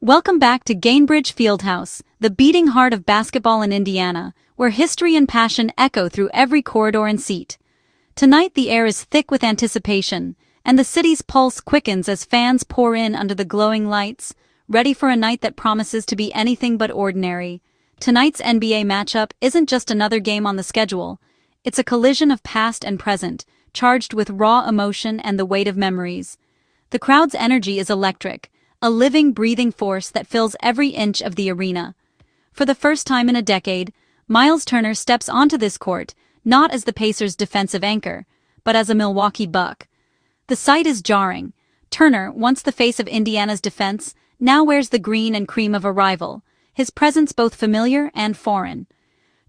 Welcome back to Gainbridge Fieldhouse, the beating heart of basketball in Indiana, where history and passion echo through every corridor and seat. Tonight the air is thick with anticipation, and the city's pulse quickens as fans pour in under the glowing lights, ready for a night that promises to be anything but ordinary. Tonight's NBA matchup isn't just another game on the schedule, it's a collision of past and present, charged with raw emotion and the weight of memories. The crowd's energy is electric, a living, breathing force that fills every inch of the arena. For the first time in a decade, Myles Turner steps onto this court, not as the Pacers' defensive anchor, but as a Milwaukee Buck. The sight is jarring. Turner, once the face of Indiana's defense, now wears the green and cream of a rival, his presence both familiar and foreign.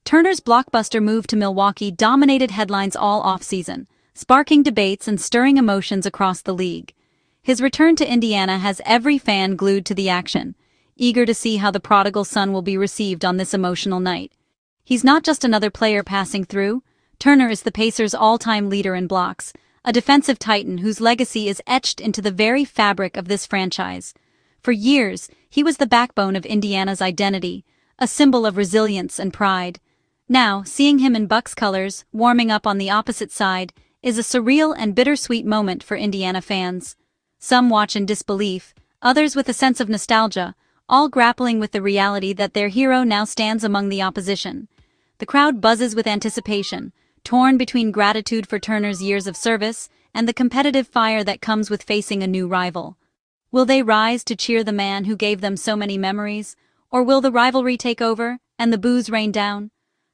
Turner's blockbuster move to Milwaukee dominated headlines all offseason, sparking debates and stirring emotions across the league. His return to Indiana has every fan glued to the action, eager to see how the prodigal son will be received on this emotional night. He's not just another player passing through. Turner is the Pacers' all-time leader in blocks, a defensive titan whose legacy is etched into the very fabric of this franchise. For years, he was the backbone of Indiana's identity, a symbol of resilience and pride. Now, seeing him in Bucks colors, warming up on the opposite side, is a surreal and bittersweet moment for Indiana fans. Some watch in disbelief, others with a sense of nostalgia, all grappling with the reality that their hero now stands among the opposition. The crowd buzzes with anticipation, torn between gratitude for Turner's years of service and the competitive fire that comes with facing a new rival. Will they rise to cheer the man who gave them so many memories, or will the rivalry take over and the boos rain down?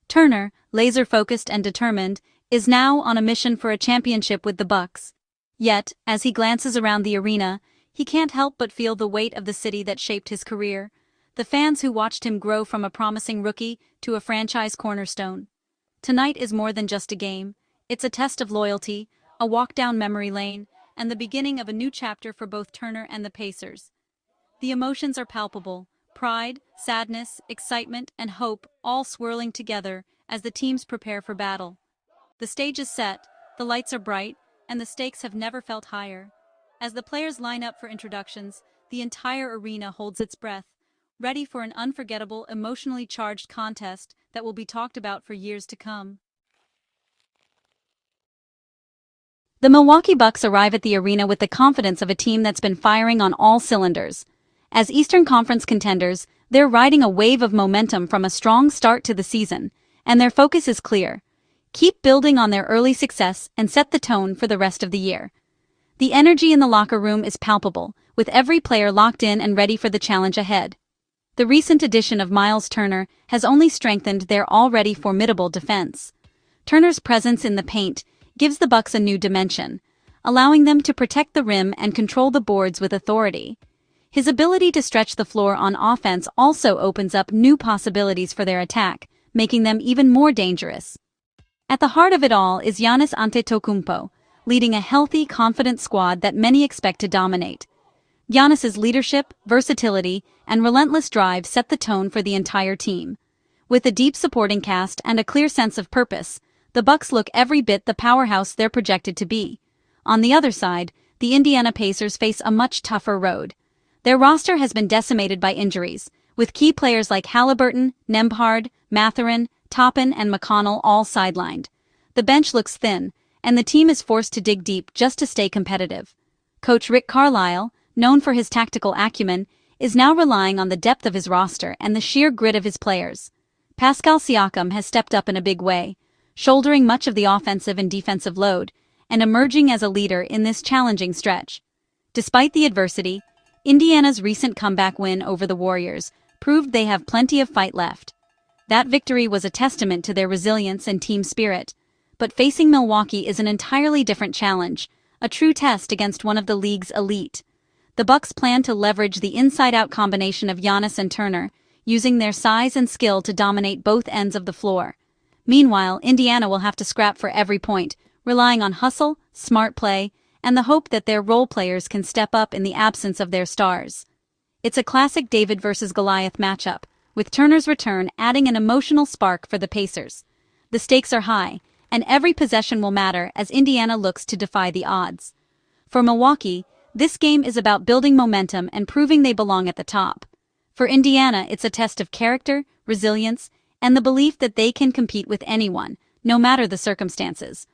Turner, laser-focused and determined, is now on a mission for a championship with the Bucks. Yet, as he glances around the arena, he can't help but feel the weight of the city that shaped his career, the fans who watched him grow from a promising rookie to a franchise cornerstone. Tonight is more than just a game, it's a test of loyalty, a walk down memory lane, and the beginning of a new chapter for both Turner and the Pacers. The emotions are palpable, pride, sadness, excitement, and hope all swirling together as the teams prepare for battle. The stage is set, the lights are bright, and the stakes have never felt higher. As the players line up for introductions, the entire arena holds its breath, ready for an unforgettable, emotionally charged contest that will be talked about for years to come. The Milwaukee Bucks arrive at the arena with the confidence of a team that's been firing on all cylinders. As Eastern Conference contenders, they're riding a wave of momentum from a strong start to the season, and their focus is clear: keep building on their early success and set the tone for the rest of the year. The energy in the locker room is palpable, with every player locked in and ready for the challenge ahead. The recent addition of Myles Turner has only strengthened their already formidable defense. Turner's presence in the paint gives the Bucks a new dimension, allowing them to protect the rim and control the boards with authority. His ability to stretch the floor on offense also opens up new possibilities for their attack, making them even more dangerous. At the heart of it all is Giannis Antetokounmpo, leading a healthy, confident squad that many expect to dominate. Giannis's leadership, versatility, and relentless drive set the tone for the entire team. With a deep supporting cast and a clear sense of purpose, the Bucks look every bit the powerhouse they're projected to be. On the other side, the Indiana Pacers face a much tougher road. Their roster has been decimated by injuries, with key players like Halliburton, Nembhard, Mathurin, Toppin, and McConnell all sidelined. The bench looks thin, and the team is forced to dig deep just to stay competitive. Coach Rick Carlisle, known for his tactical acumen, is now relying on the depth of his roster and the sheer grit of his players. Pascal Siakam has stepped up in a big way, shouldering much of the offensive and defensive load, and emerging as a leader in this challenging stretch. Despite the adversity, Indiana's recent comeback win over the Warriors proved they have plenty of fight left. That victory was a testament to their resilience and team spirit, but facing Milwaukee is an entirely different challenge, a true test against one of the league's elite. The Bucks plan to leverage the inside-out combination of Giannis and Turner, using their size and skill to dominate both ends of the floor. Meanwhile, Indiana will have to scrap for every point, relying on hustle, smart play, and the hope that their role players can step up in the absence of their stars. It's a classic David versus Goliath matchup, with Turner's return adding an emotional spark for the Pacers. The stakes are high, and every possession will matter as Indiana looks to defy the odds. For Milwaukee, This game is about building momentum and proving they belong at the top. For Indiana, it's a test of character, resilience, and the belief that they can compete with anyone, no matter the circumstances.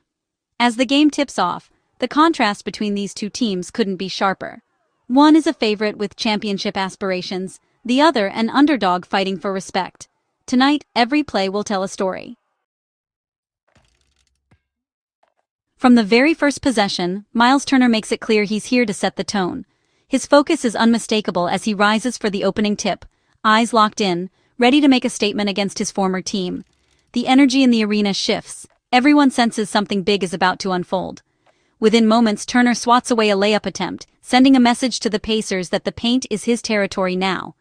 As the game tips off, the contrast between these two teams couldn't be sharper. One is a favorite with championship aspirations, the other an underdog fighting for respect. Tonight, every play will tell a story. From the very first possession, Myles Turner makes it clear he's here to set the tone. His focus is unmistakable as he rises for the opening tip, eyes locked in, ready to make a statement against his former team. The energy in the arena shifts. Everyone senses something big is about to unfold. Within moments, Turner swats away a layup attempt, sending a message to the Pacers that the paint is his territory now.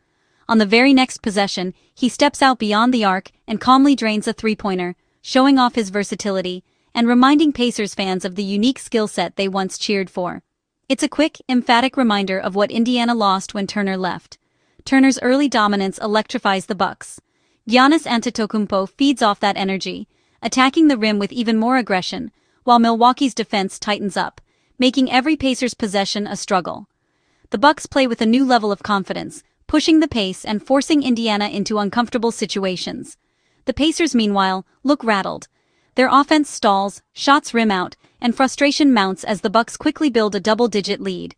On the very next possession, he steps out beyond the arc and calmly drains a three-pointer, showing off his versatility and reminding Pacers fans of the unique skill set they once cheered for. It's a quick, emphatic reminder of what Indiana lost when Turner left. Turner's early dominance electrifies the Bucks. Giannis Antetokounmpo feeds off that energy, attacking the rim with even more aggression, while Milwaukee's defense tightens up, making every Pacers possession a struggle. The Bucks play with a new level of confidence, pushing the pace and forcing Indiana into uncomfortable situations. The Pacers, meanwhile, look rattled. Their offense stalls, shots rim out, and frustration mounts as the Bucks quickly build a double-digit lead.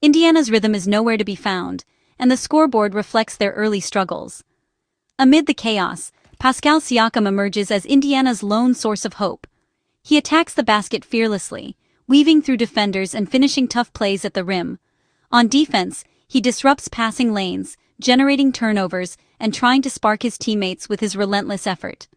Indiana's rhythm is nowhere to be found, and the scoreboard reflects their early struggles. Amid the chaos, Pascal Siakam emerges as Indiana's lone source of hope. He attacks the basket fearlessly, weaving through defenders and finishing tough plays at the rim. On defense, he disrupts passing lanes, generating turnovers, and trying to spark his teammates with his relentless effort.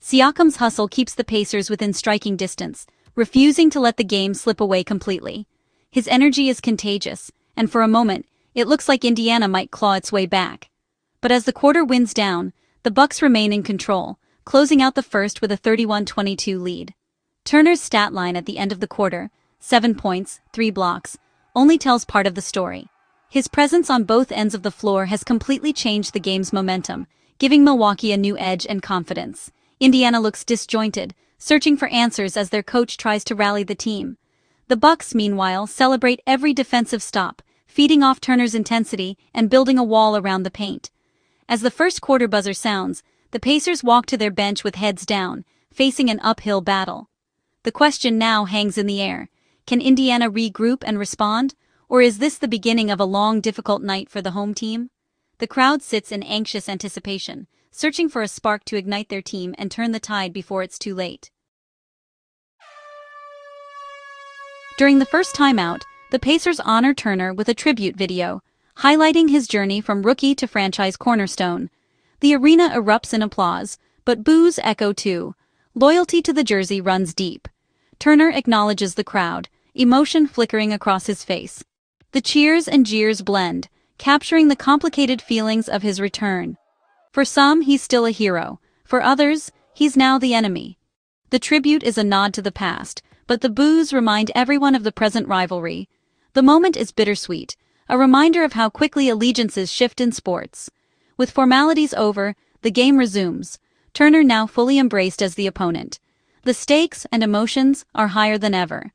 Siakam's hustle keeps the Pacers within striking distance, refusing to let the game slip away completely. His energy is contagious, and for a moment, it looks like Indiana might claw its way back. But as the quarter winds down, the Bucks remain in control, closing out the first with a 31-22 lead. Turner's stat line at the end of the quarter, 7 points, 3 blocks, only tells part of the story. His presence on both ends of the floor has completely changed the game's momentum, giving Milwaukee a new edge and confidence. Indiana looks disjointed, searching for answers as their coach tries to rally the team. The Bucks, meanwhile, celebrate every defensive stop, feeding off Turner's intensity and building a wall around the paint. As the first quarter buzzer sounds, the Pacers walk to their bench with heads down, facing an uphill battle. The question now hangs in the air. Can Indiana regroup and respond, or is this the beginning of a long, difficult night for the home team? The crowd sits in anxious anticipation, searching for a spark to ignite their team and turn the tide before it's too late. During the first timeout, the Pacers honor Turner with a tribute video, highlighting his journey from rookie to franchise cornerstone. The arena erupts in applause, but boos echo too. Loyalty to the jersey runs deep. Turner acknowledges the crowd, emotion flickering across his face. The cheers and jeers blend, capturing the complicated feelings of his return. For some, he's still a hero. For others, he's now the enemy. The tribute is a nod to the past, but the boos remind everyone of the present rivalry. The moment is bittersweet, a reminder of how quickly allegiances shift in sports. With formalities over, the game resumes, Turner now fully embraced as the opponent. The stakes and emotions are higher than ever.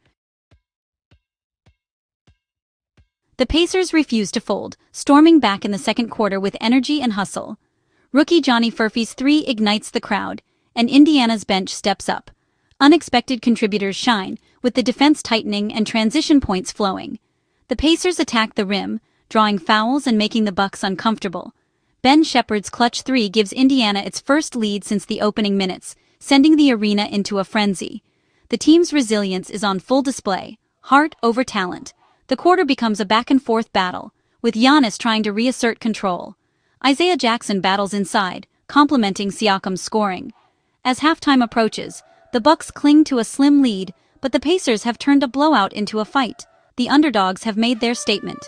The Pacers refuse to fold, storming back in the second quarter with energy and hustle. Rookie Johnny Furphy's three ignites the crowd, and Indiana's bench steps up. Unexpected contributors shine, with the defense tightening and transition points flowing. The Pacers attack the rim, drawing fouls and making the Bucks uncomfortable. Sheppard's clutch three gives Indiana its first lead since the opening minutes, sending the arena into a frenzy. The team's resilience is on full display, heart over talent. The quarter becomes a back-and-forth battle, with Giannis trying to reassert control. Isaiah Jackson battles inside, complementing Siakam's scoring. As halftime approaches, the Bucks cling to a slim lead, but the Pacers have turned a blowout into a fight. The underdogs have made their statement.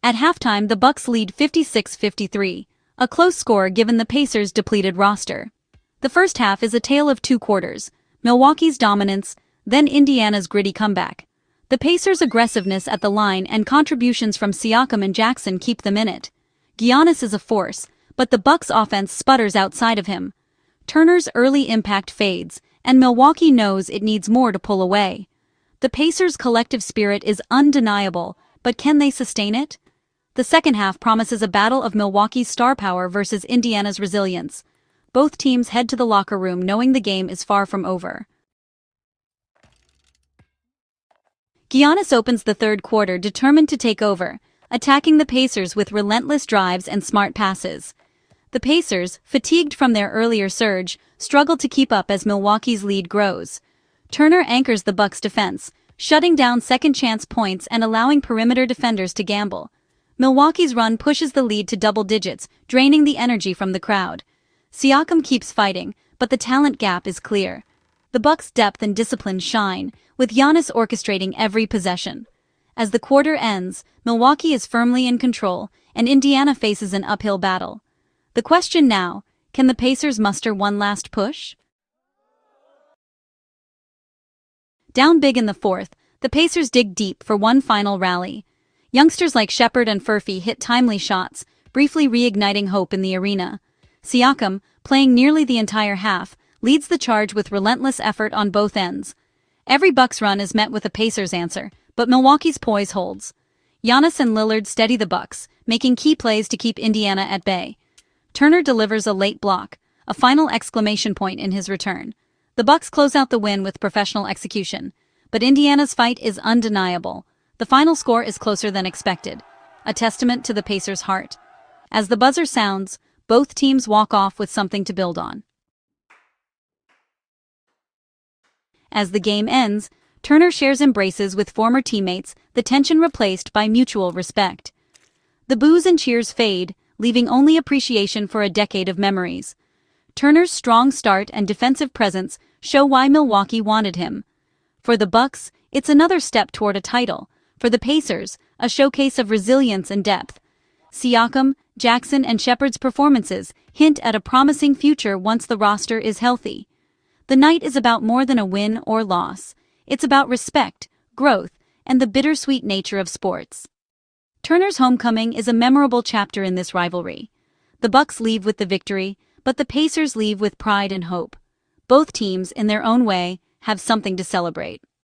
At halftime, the Bucks lead 56-53, a close score given the Pacers' depleted roster. The first half is a tale of two quarters, Milwaukee's dominance, then Indiana's gritty comeback. The Pacers' aggressiveness at the line and contributions from Siakam and Jackson keep them in it. Giannis is a force, but the Bucks' offense sputters outside of him. Turner's early impact fades, and Milwaukee knows it needs more to pull away. The Pacers' collective spirit is undeniable, but can they sustain it? The second half promises a battle of Milwaukee's star power versus Indiana's resilience. Both teams head to the locker room knowing the game is far from over. Giannis opens the third quarter determined to take over, attacking the Pacers with relentless drives and smart passes. The Pacers, fatigued from their earlier surge, struggle to keep up as Milwaukee's lead grows. Turner anchors the Bucks' defense, shutting down second-chance points and allowing perimeter defenders to gamble. Milwaukee's run pushes the lead to double digits, draining the energy from the crowd. Siakam keeps fighting, but the talent gap is clear. The Bucks' depth and discipline shine, with Giannis orchestrating every possession. As the quarter ends, Milwaukee is firmly in control, and Indiana faces an uphill battle. The question now, can the Pacers muster one last push? Down big in the fourth, the Pacers dig deep for one final rally. Youngsters like Sheppard and Furphy hit timely shots, briefly reigniting hope in the arena. Siakam, playing nearly the entire half, leads the charge with relentless effort on both ends. Every Bucks run is met with a Pacers answer, but Milwaukee's poise holds. Giannis and Lillard steady the Bucks, making key plays to keep Indiana at bay. Turner delivers a late block, a final exclamation point in his return. The Bucks close out the win with professional execution, but Indiana's fight is undeniable. The final score is closer than expected, a testament to the Pacers' heart. As the buzzer sounds, both teams walk off with something to build on. As the game ends, Turner shares embraces with former teammates, the tension replaced by mutual respect. The boos and cheers fade, leaving only appreciation for a decade of memories. Turner's strong start and defensive presence show why Milwaukee wanted him. For the Bucks, it's another step toward a title. For the Pacers, a showcase of resilience and depth. Siakam, Jackson, and Sheppard's performances hint at a promising future once the roster is healthy. The night is about more than a win or loss. It's about respect, growth, and the bittersweet nature of sports. Turner's homecoming is a memorable chapter in this rivalry. The Bucks leave with the victory, but the Pacers leave with pride and hope. Both teams, in their own way, have something to celebrate.